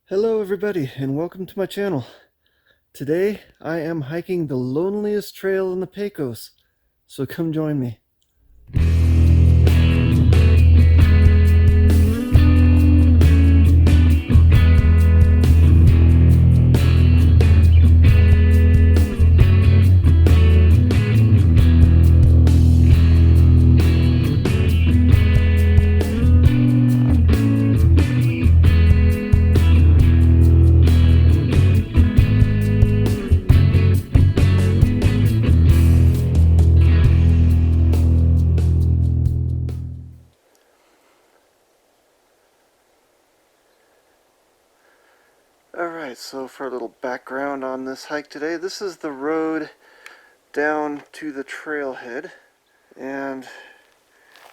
Hello everybody and welcome to my channel. Today I am hiking the loneliest trail in the Pecos, so come join me. Alright, so for a little background on this hike today, this is the road down to the trailhead, and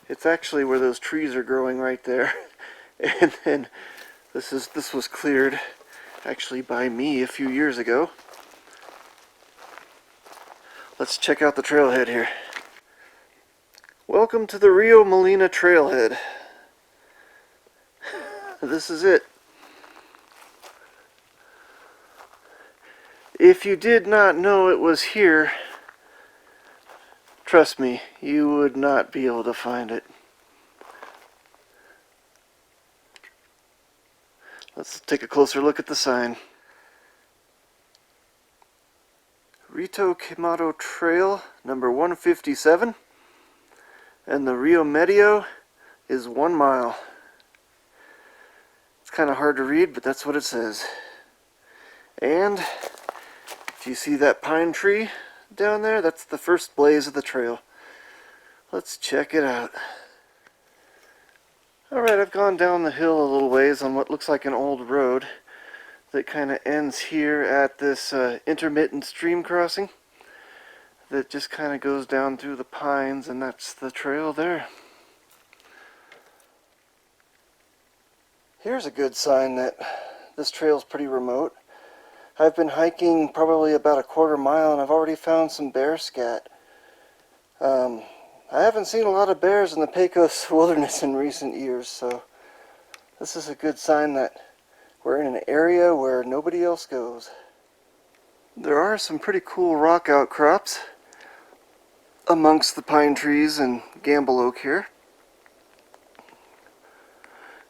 it's actually where those trees are growing right there. And then this was cleared actually by me a few years ago. Let's check out the trailhead here. Welcome to the Rio Molina trailhead. This is it. If you did not know it was here, trust me, you would not be able to find it. Let's take a closer look at the sign. Rio Trail number 157, and the Rio Medio is 1 mile. It's kind of hard to read, but that's what it says. And if you see that pine tree down there, that's the first blaze of the trail. Let's check it out. Alright, I've gone down the hill a little ways on what looks like an old road that kind of ends here at this intermittent stream crossing that just kind of goes down through the pines, and that's the trail there. Here's a good sign that this trail's pretty remote. I've been hiking probably about a quarter mile and I've already found some bear scat. I haven't seen a lot of bears in the Pecos Wilderness in recent years, so this is a good sign that we're in an area where nobody else goes. There are some pretty cool rock outcrops amongst the pine trees and gamble oak here.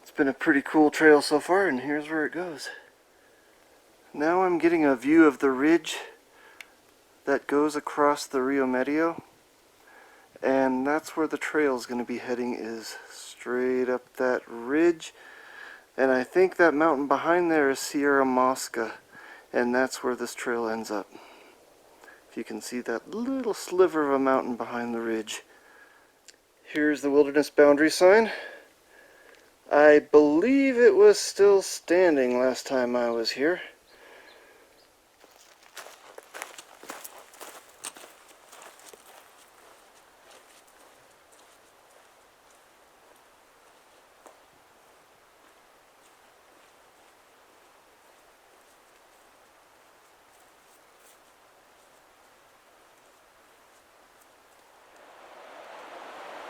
It's been a pretty cool trail so far, and here's where it goes. Now I'm getting a view of the ridge that goes across the Rio Medio, and that's where the trail is going to be heading, is straight up that ridge. And I think that mountain behind there is Sierra Mosca, and that's where this trail ends up. If you can see that little sliver of a mountain behind the ridge. Here's the wilderness boundary sign. I believe it was still standing last time I was here.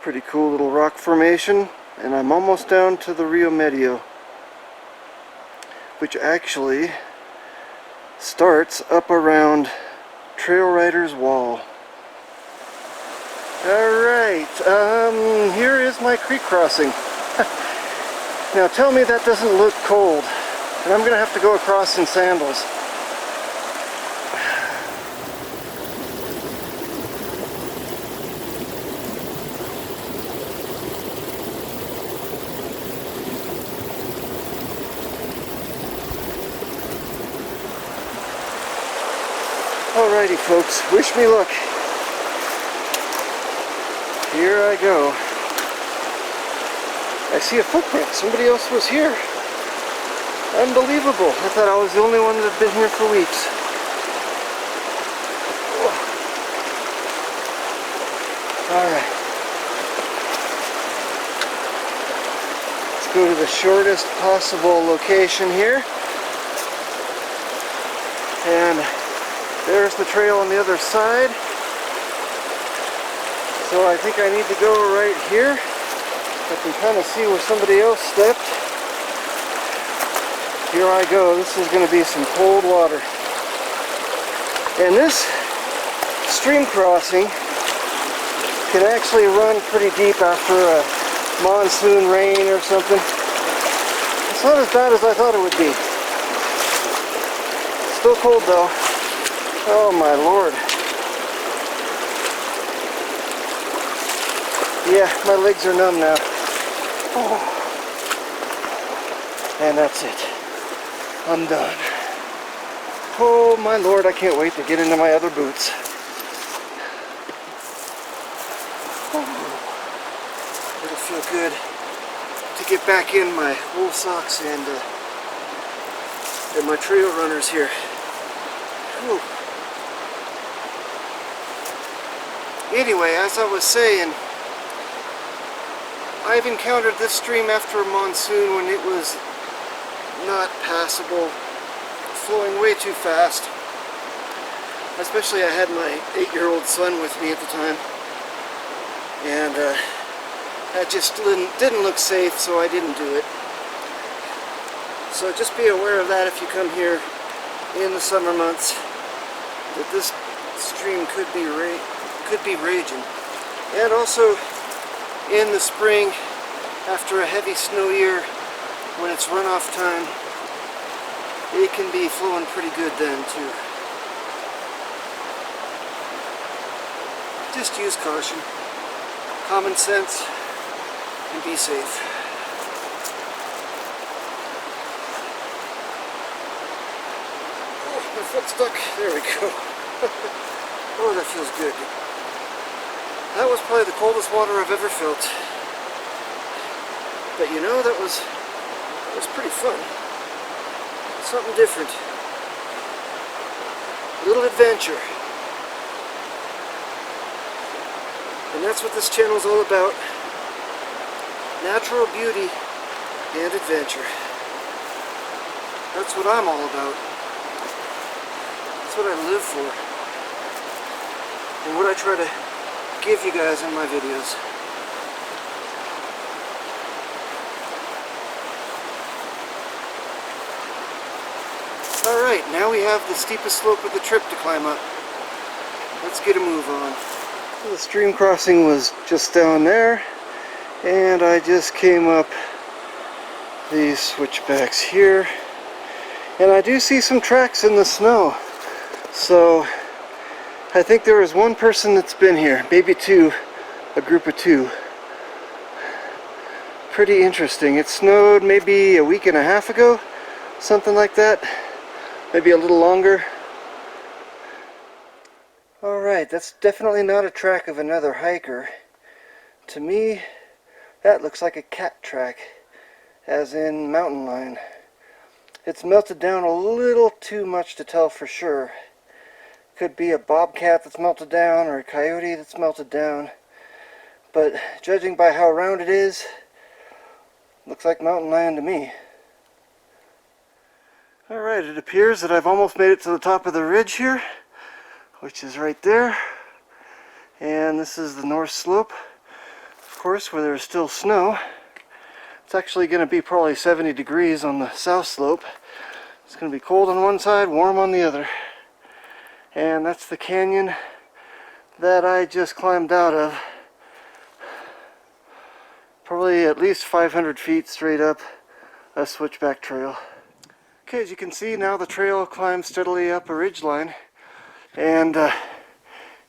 Pretty cool little rock formation, and I'm almost down to the Rio Medio, which actually starts up around Trail Rider's Wall. Alright, here is my creek crossing. Now tell me that doesn't look cold, and I'm gonna have to go across in sandals. Alrighty folks, wish me luck. Here I go. I see a footprint. Somebody else was here. Unbelievable. I thought I was the only one that had been here for weeks. Alright. Let's go to the shortest possible location here. And there's the trail on the other side. So I think I need to go right here. I can kind of see where somebody else stepped. Here I go. This is going to be some cold water. And this stream crossing can actually run pretty deep after a monsoon rain or something. It's not as bad as I thought it would be. Still cold though. Oh my lord. Yeah, my legs are numb now. Oh. And that's it. I'm done. Oh my lord, I can't wait to get into my other boots. It'll feel good to get back in my wool socks and my trail runners here. Whew. Anyway, as I was saying, I've encountered this stream after a monsoon when it was not passable, flowing way too fast. Especially I had my 8-year-old son with me at the time, and that just didn't look safe, so I didn't do it. So just be aware of that if you come here in the summer months, that this stream could be raging. And also in the spring, after a heavy snow year, when it's runoff time, it can be flowing pretty good then too. Just use caution, common sense, and be safe. Oh, my foot's stuck. There we go. Oh, that feels good. That was probably the coldest water I've ever felt. But you know, that was pretty fun. Something different. A little adventure. And that's what this channel is all about. Natural beauty and adventure. That's what I'm all about. That's what I live for. And what I try to give you guys in my videos. Alright, now we have the steepest slope of the trip to climb up. Let's get a move on. So the stream crossing was just down there, and I just came up these switchbacks here, and I do see some tracks in the snow. So I think there is one person that's been here, maybe two, a group of two. Pretty interesting. It snowed maybe a week and a half ago, something like that. Maybe a little longer. Alright, that's definitely not a track of another hiker. To me, that looks like a cat track, as in mountain lion. It's melted down a little too much to tell for sure. Could be a bobcat that's melted down, or a coyote that's melted down. But judging by how round it is, looks like mountain lion to me. Alright, it appears that I've almost made it to the top of the ridge here, which is right there. And this is the north slope, of course, where there's still snow. It's actually going to be probably 70 degrees on the south slope. It's going to be cold on one side, warm on the other. And that's the canyon that I just climbed out of. Probably at least 500 feet straight up a switchback trail. Okay, as you can see, now the trail climbs steadily up a ridgeline, and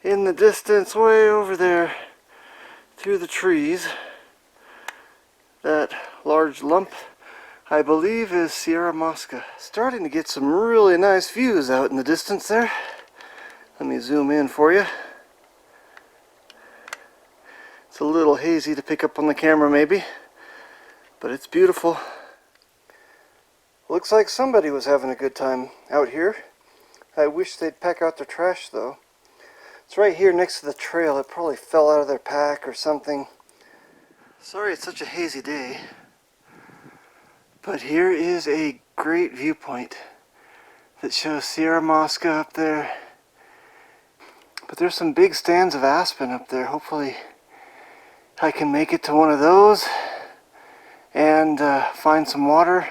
in the distance way over there through the trees, that large lump I believe is Sierra Mosca. Starting to get some really nice views out in the distance there. Let me zoom in for you. It's a little hazy to pick up on the camera maybe, but it's beautiful. Looks like somebody was having a good time out here. I wish they'd pack out their trash though. It's right here next to the trail. It probably fell out of their pack or something. Sorry it's such a hazy day. But here is a great viewpoint that shows Sierra Mosca up there. But there's some big stands of aspen up there. Hopefully I can make it to one of those and find some water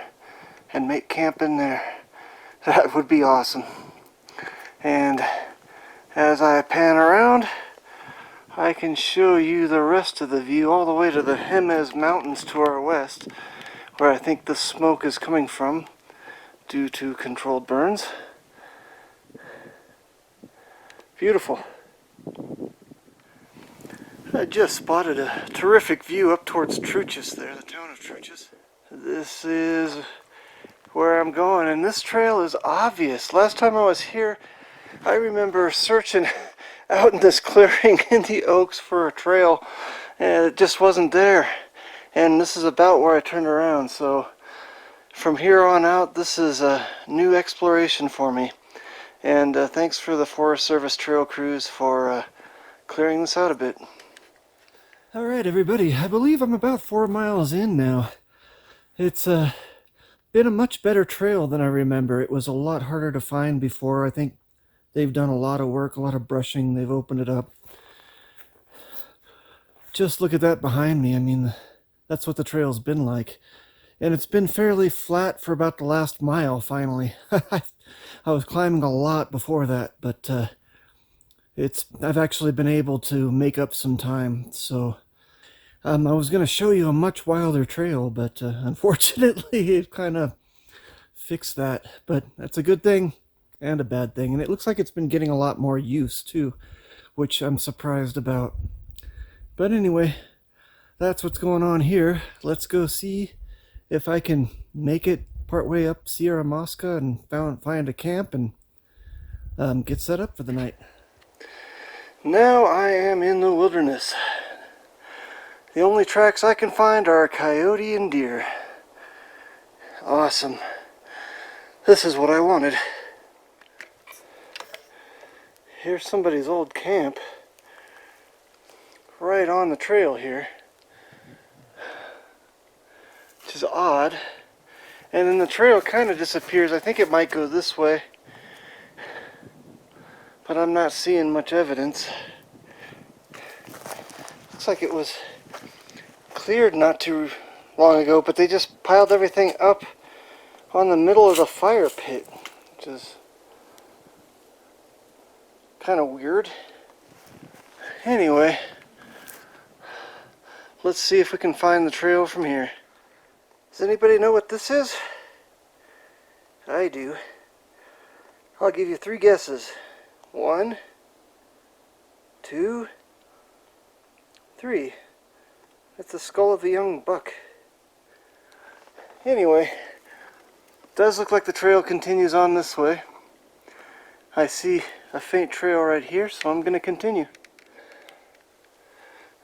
and make camp in there. That would be awesome. And as I pan around, I can show you the rest of the view all the way to the Jemez Mountains to our west, where I think the smoke is coming from due to controlled burns. Beautiful. I just spotted a terrific view up towards Truchas there, the town of Truchas. This is where I'm going, and this trail is obvious. Last time I was here, I remember searching out in this clearing in the oaks for a trail, and it just wasn't there. And this is about where I turned around, so from here on out, this is a new exploration for me. And thanks for the Forest Service trail crews for clearing this out a bit. Alright everybody, I believe I'm about 4 miles in now. It's been a much better trail than I remember. It was a lot harder to find before. I think they've done a lot of work, a lot of brushing. They've opened it up. Just look at that behind me. I mean, that's what the trail's been like. And it's been fairly flat for about the last mile, finally. I was climbing a lot before that, but I've actually been able to make up some time. So I was going to show you a much wilder trail, but unfortunately it kind of fixed that. But that's a good thing and a bad thing. And it looks like it's been getting a lot more use too, which I'm surprised about. But anyway, that's what's going on here. Let's go see if I can make it partway up Sierra Mosca and find a camp and get set up for the night. Now I am in the wilderness. The only tracks I can find are coyote and deer. Awesome. This is what I wanted. Here's somebody's old camp right on the trail here, which is odd. And then the trail kind of disappears. I think it might go this way, but I'm not seeing much evidence. Looks like it was cleared not too long ago, but they just piled everything up on the middle of the fire pit, which is kind of weird. Anyway, let's see if we can find the trail from here. Does anybody know what this is? I do. I'll give you 3 guesses. 1, 2, 3. That's the skull of a young buck. Anyway, it does look like the trail continues on this way. I see a faint trail right here, so I'm going to continue.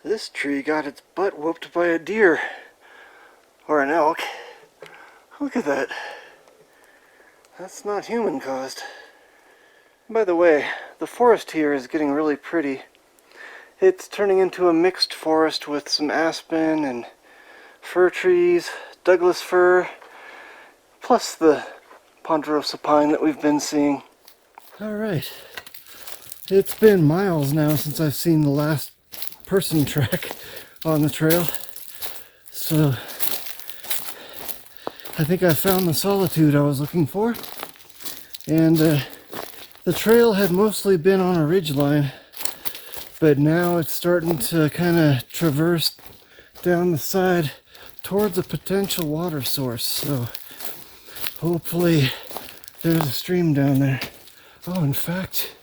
This tree got its butt whooped by a deer. Or an elk. Look at that. That's not human caused. By the way, the forest here is getting really pretty. It's turning into a mixed forest with some aspen and fir trees, Douglas fir, plus the ponderosa pine that we've been seeing. Alright. It's been miles now since I've seen the last person track on the trail. So I think I found the solitude I was looking for. And the trail had mostly been on a ridgeline, but now it's starting to kind of traverse down the side towards a potential water source. So hopefully there's a stream down there. Oh, in fact,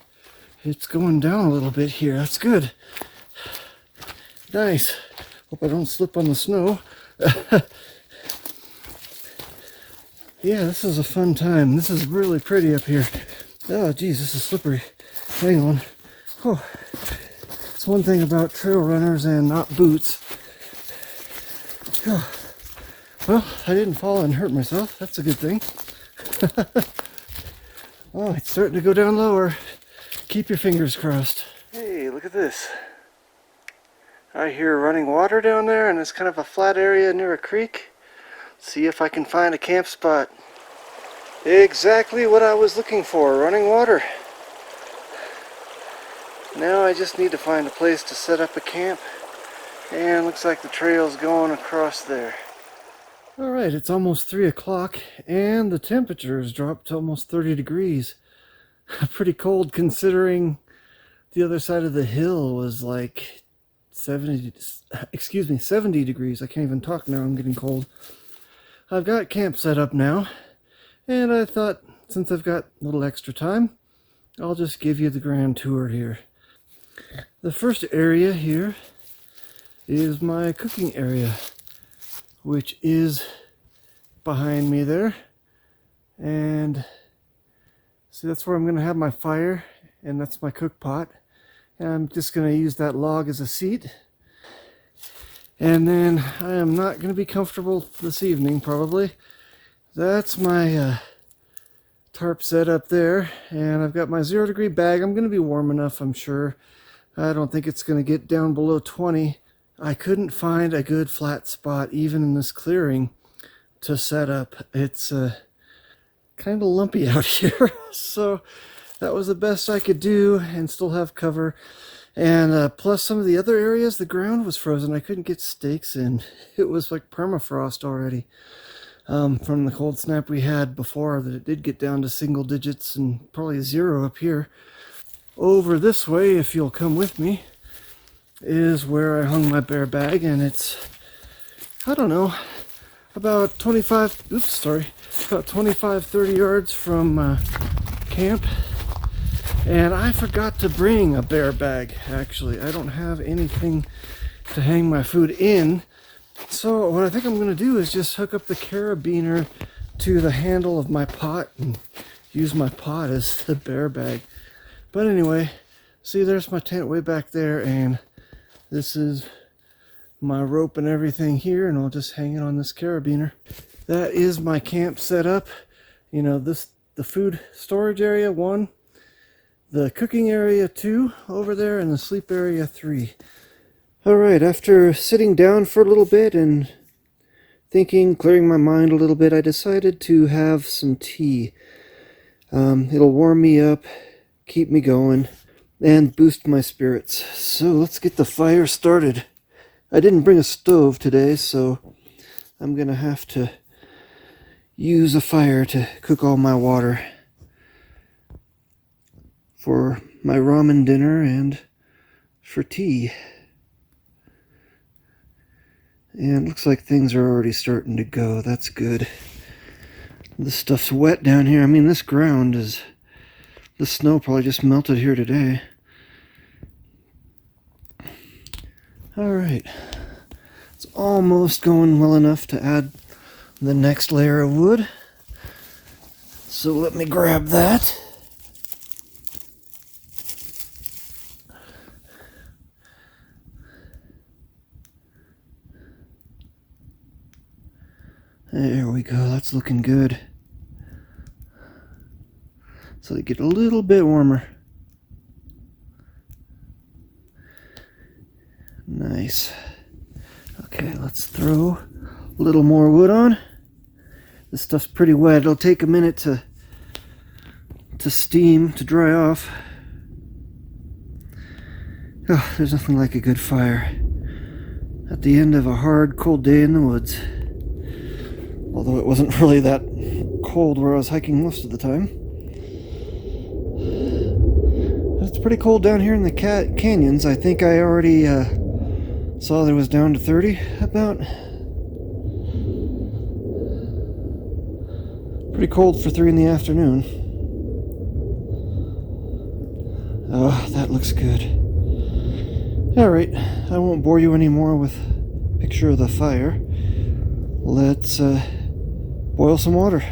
it's going down a little bit here. That's good. Nice. Hope I don't slip on the snow. Yeah, this is a fun time. This is really pretty up here. Oh, geez, this is slippery. Hang on. Oh, it's one thing about trail runners and not boots. Oh. Well, I didn't fall and hurt myself. That's a good thing. Oh, it's starting to go down lower. Keep your fingers crossed. Hey, look at this. I hear running water down there, and it's kind of a flat area near a creek. See if I can find a camp spot. Exactly what I was looking for, running water. Now I just need to find a place to set up a camp. And looks like the trail's going across there. All right, it's almost 3 o'clock and the temperature has dropped to almost 30 degrees. Pretty cold considering the other side of the hill was like 70 degrees. I can't even talk now, I'm getting cold. I've got camp set up now, and I thought since I've got a little extra time, I'll just give you the grand tour here. The first area here is my cooking area, which is behind me there. And see, that's where I'm going to have my fire, and that's my cook pot. And I'm just going to use that log as a seat. And then I am not going to be comfortable this evening, probably. That's my tarp set up there, and I've got my 0-degree bag. I'm going to be warm enough, I'm sure. I don't think it's going to get down below 20. I couldn't find a good flat spot, even in this clearing, to set up. It's kind of lumpy out here, so that was the best I could do and still have cover. And plus some of the other areas, the ground was frozen. I couldn't get stakes in. It was like permafrost already from the cold snap we had before, that it did get down to single digits and probably 0 up here. Over this way, if you'll come with me, is where I hung my bear bag, and it's, I don't know, about 30 yards from camp. And I forgot to bring a bear bag, actually. I don't have anything to hang my food in. So what I think I'm going to do is just hook up the carabiner to the handle of my pot and use my pot as the bear bag. But anyway, see, there's my tent way back there, and this is my rope and everything here, and I'll just hang it on this carabiner. That is my camp setup. You know, the food storage area 1, the cooking area 2 over there, and the sleep area 3. All right, after sitting down for a little bit and thinking, clearing my mind a little bit, I decided to have some tea. It'll warm me up, keep me going, and boost my spirits. So let's get the fire started. I didn't bring a stove today, so I'm gonna have to use a fire to cook all my water for my ramen dinner and for tea. And it looks like things are already starting to go. That's good. This stuff's wet down here. I mean, this ground is... the snow probably just melted here today. Alright. It's almost going well enough to add the next layer of wood. So let me grab that. There we go, that's looking good. So they get a little bit warmer. Nice. Okay, let's throw a little more wood on. This stuff's pretty wet. It'll take a minute to steam, to dry off. Oh, there's nothing like a good fire at the end of a hard, cold day in the woods. Although it wasn't really that cold where I was hiking most of the time. It's pretty cold down here in the canyons. I think I already saw that it was down to 30 about. Pretty cold for 3 in the afternoon. Oh, that looks good. Alright, I won't bore you anymore with a picture of the fire. Let's boil some water.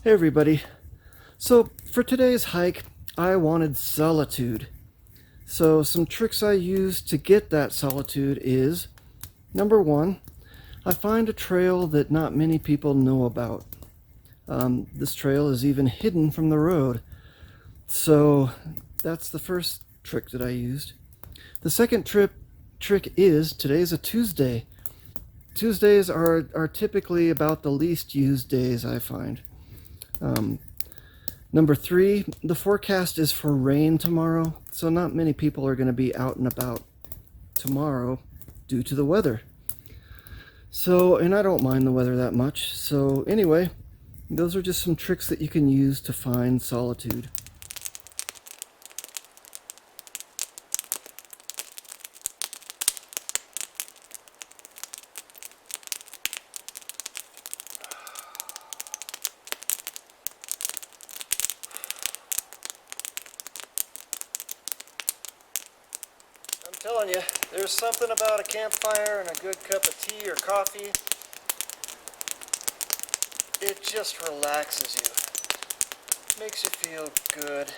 Hey everybody. So for today's hike, I wanted solitude. So some tricks I use to get that solitude is, number one, I find a trail that not many people know about. This trail is even hidden from the road. So that's the first trick that I used. The second trick is, today's a Tuesday. Tuesdays are typically about the least used days, I find. Um, Number three, the forecast is for rain tomorrow, so not many people are going to be out and about tomorrow due to the weather. So, and I don't mind the weather that much. So anyway, those are just some tricks that you can use to find solitude. I'm telling you, there's something about a campfire and a good cup of tea or coffee. It just relaxes you. Makes you feel good.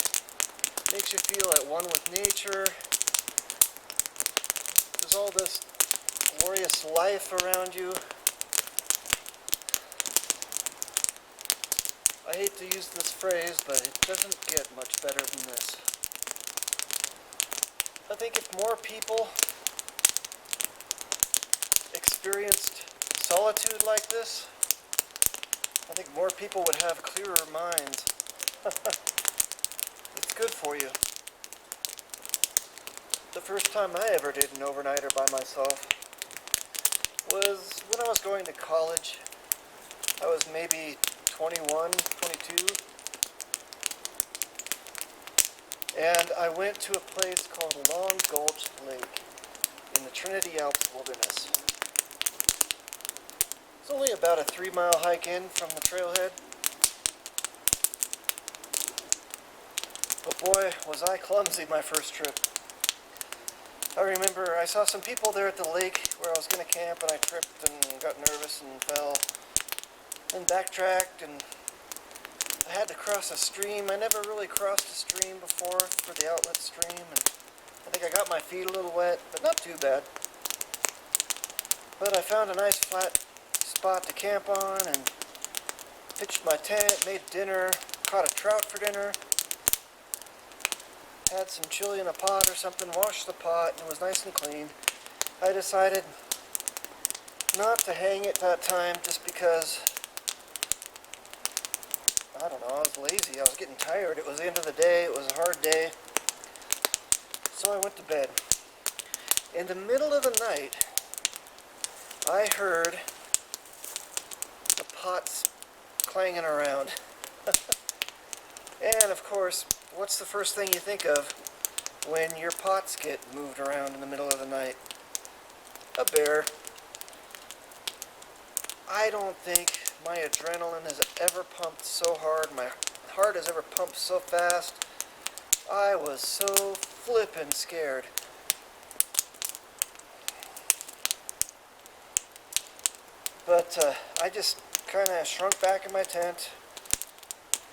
Makes you feel at one with nature. There's all this glorious life around you. I hate to use this phrase, but it doesn't get much better than this. I think if more people experienced solitude like this, I think more people would have clearer minds. It's good for you. The first time I ever did an overnighter by myself was when I was going to college. I was maybe 21, 22. And I went to a place called Long Gulch Lake in the Trinity Alps Wilderness. It's only about a 3-mile hike in from the trailhead. But boy, was I clumsy my first trip. I remember I saw some people there at the lake where I was going to camp, and I tripped and got nervous and fell and backtracked, and I had to cross a stream. I never really crossed a stream before for the outlet stream, and I think I got my feet a little wet, but not too bad. But I found a nice flat spot to camp on and pitched my tent, made dinner, caught a trout for dinner, had some chili in a pot or something, washed the pot, and it was nice and clean. I decided not to hang it that time just because, I don't know, I was lazy. I was getting tired. It was the end of the day. It was a hard day. So I went to bed. In the middle of the night, I heard the pots clanging around. And of course, what's the first thing you think of when your pots get moved around in the middle of the night? A bear. I don't think my adrenaline has ever pumped so hard, my heart has ever pumped so fast. I was so flippin' scared. But I just kind of shrunk back in my tent.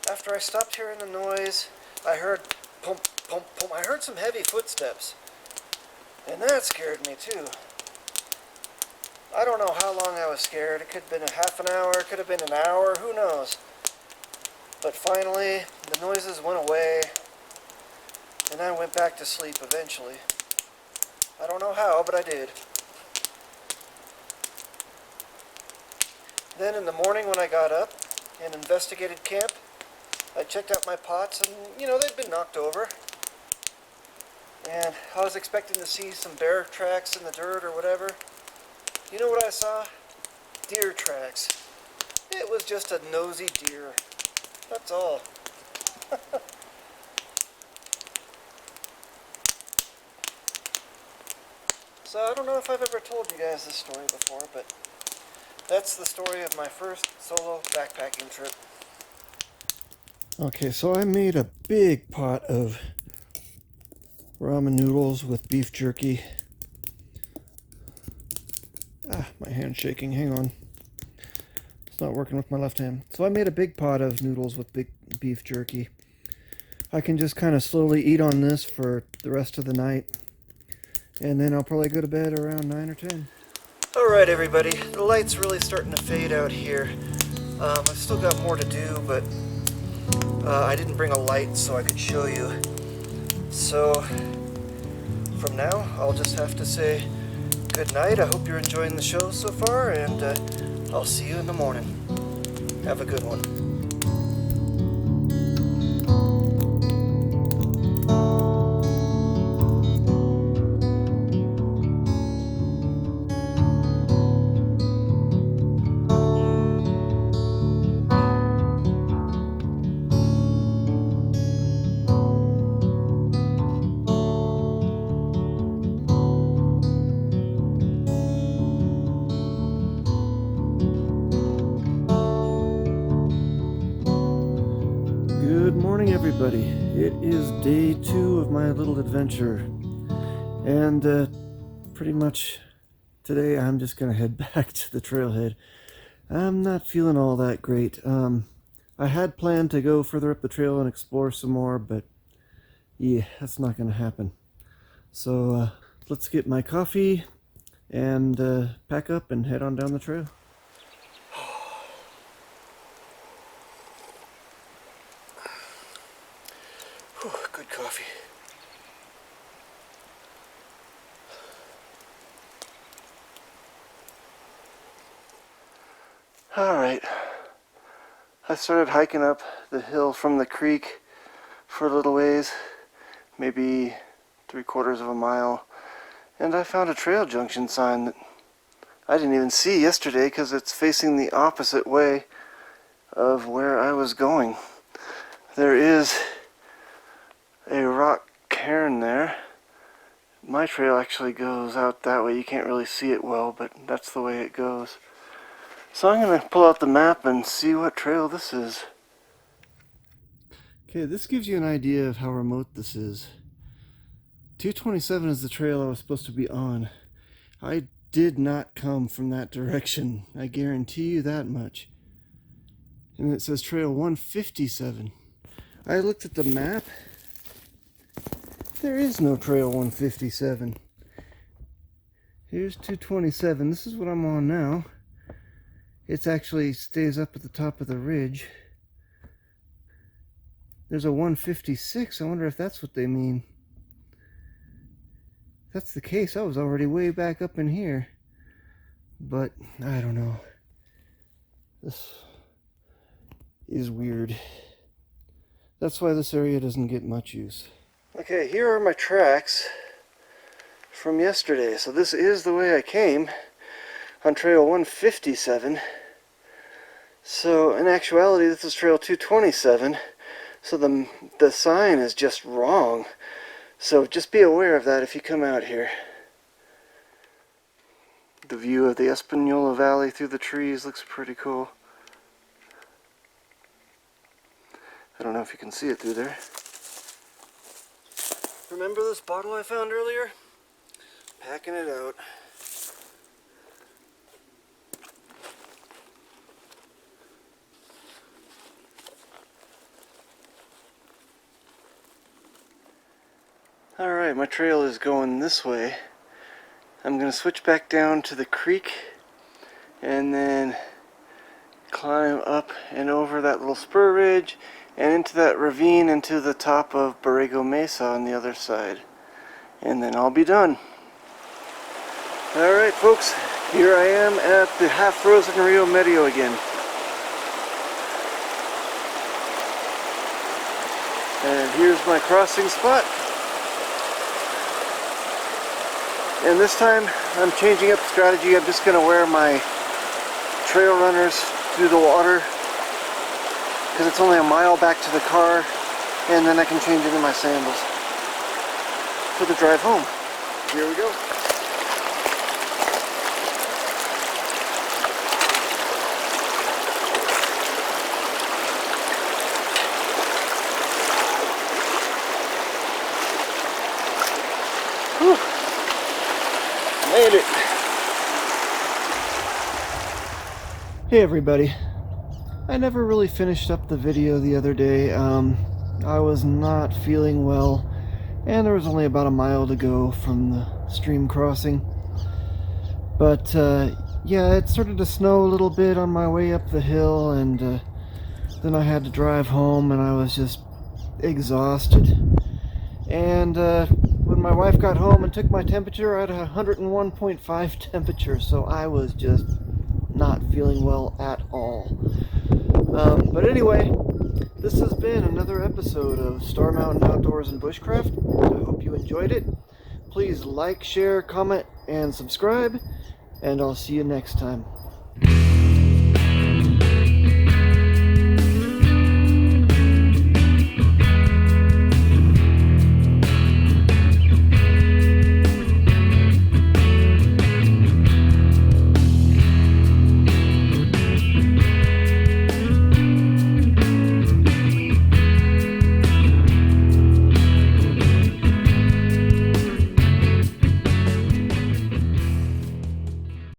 After I stopped hearing the noise, I heard pump, pump, pump. I heard some heavy footsteps. And that scared me too. I don't know how long I was scared. It could have been a half an hour, it could have been an hour, who knows. But finally, the noises went away, and I went back to sleep eventually. I don't know how, but I did. Then in the morning when I got up and investigated camp, I checked out my pots, and they'd been knocked over. And I was expecting to see some bear tracks in the dirt or whatever. You know what I saw? Deer tracks. It was just a nosy deer. That's all. So I don't know if I've ever told you guys this story before, but that's the story of my first solo backpacking trip. Okay, so I made a big pot of ramen noodles with beef jerky. My hand's shaking, hang on. It's not working with my left hand. So I made a big pot of noodles with big beef jerky. I can just kind of slowly eat on this for the rest of the night. And then I'll probably go to bed around 9 or 10. Alright everybody, the light's really starting to fade out here. I've still got more to do, but I didn't bring a light so I could show you. So from now, I'll just have to say good night. I hope you're enjoying the show so far, and I'll see you in the morning. Have a good one. Good morning everybody. It is day 2 of my little adventure, and pretty much today I'm just gonna head back to the trailhead. I'm not feeling all that great. I had planned to go further up the trail and explore some more, but yeah, that's not gonna happen. So let's get my coffee and pack up and head on down the trail. Whew, good coffee. Alright, I started hiking up the hill from the creek for a little ways, maybe 3/4 of a mile, and I found a trail junction sign that I didn't even see yesterday because it's facing the opposite way of where I was going. There is a rock cairn there. My trail actually goes out that way. You can't really see it well, but that's the way it goes. So I'm going to pull out the map and see what trail this is. Okay, this gives you an idea of how remote this is. 227 is the trail I was supposed to be on. I did not come from that direction. I guarantee you that much. And it says trail 157. I looked at the map. There is no trail 157. Here's 227. This is what I'm on now. It actually stays up at the top of the ridge. There's a 156. I wonder if that's what they mean. If that's the case, I was already way back up in here. But I don't know. This is weird. That's why this area doesn't get much use. Okay, here are my tracks from yesterday. So this is the way I came on trail 157. So in actuality, this is trail 227. So the sign is just wrong. So just be aware of that if you come out here. The view of the Espanola Valley through the trees looks pretty cool. I don't know if you can see it through there. Remember this bottle I found earlier? Packing it out. Alright, my trail is going this way. I'm going to switch back down to the creek and then climb up and over that little spur ridge and into that ravine into the top of Borrego Mesa on the other side. And then I'll be done. Alright folks, here I am at the half-frozen Rio Medio again. And here's my crossing spot. And this time I'm changing up the strategy. I'm just going to wear my trail runners through the water because it's only a mile back to the car, and then I can change into my sandals for the drive home. Here we go. Whew. Made it. Hey everybody. I never really finished up the video the other day. I was not feeling well, and there was only about a mile to go from the stream crossing. But yeah, it started to snow a little bit on my way up the hill, and then I had to drive home, and I was just exhausted. And when my wife got home and took my temperature, I had a 101.5 temperature, so I was just not feeling well at all. But anyway, this has been another episode of Star Mountain Outdoors and Bushcraft. I hope you enjoyed it. Please like, share, comment, and subscribe, and I'll see you next time.